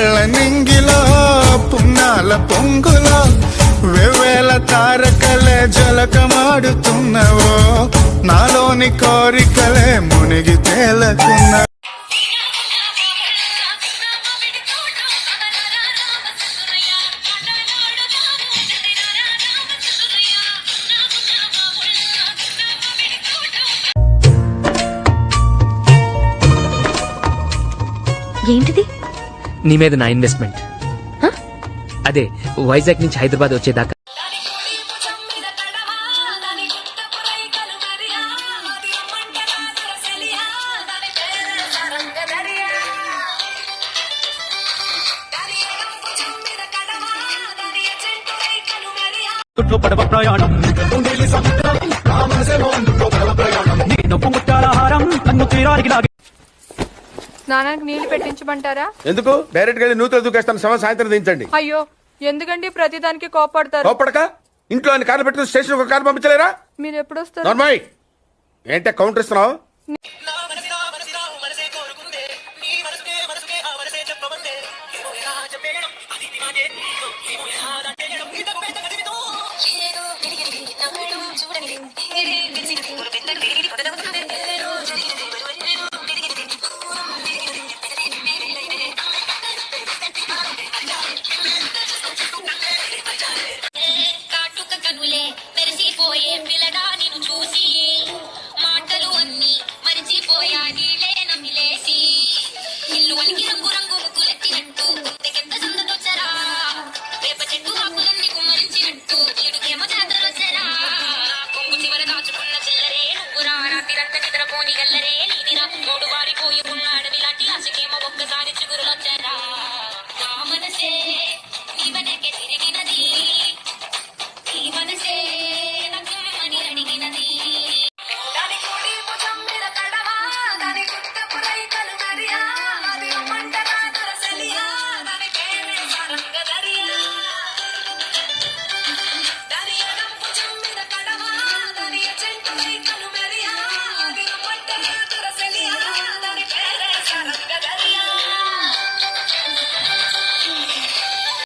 కళ్ళ నింగిలో పున్నాల పొంగులో వెవ్వేల తారకలే జలకమాడుతున్నవో నాలోని కోరికలే మునిగి తేలకున్న ఏంటిది? నీ మీద నా ఇన్వెస్ట్మెంట్. అదే వైజాగ్ నుంచి హైదరాబాద్ వచ్చేదాకా. పడవ ప్రయాణం నన్ను తీరానికి లాగి. స్నానానికి నీళ్లు పెట్టించమంటారా? ఎందుకు? డైరెక్ట్ గా నూతులు దూకేస్తాను. సాయంత్రం దించండి. అయ్యో ఎందుకండి ప్రతిదానికి కోపడతారు? కోపడక ఇంట్లో అని కారు పెట్టుకుని స్టేషన్ ఒక కారు పంపించలేరా? మీరు ఎప్పుడు వస్తారు? నార్మల్ ఏంటే కౌంటర్ ఇస్తున్నావు?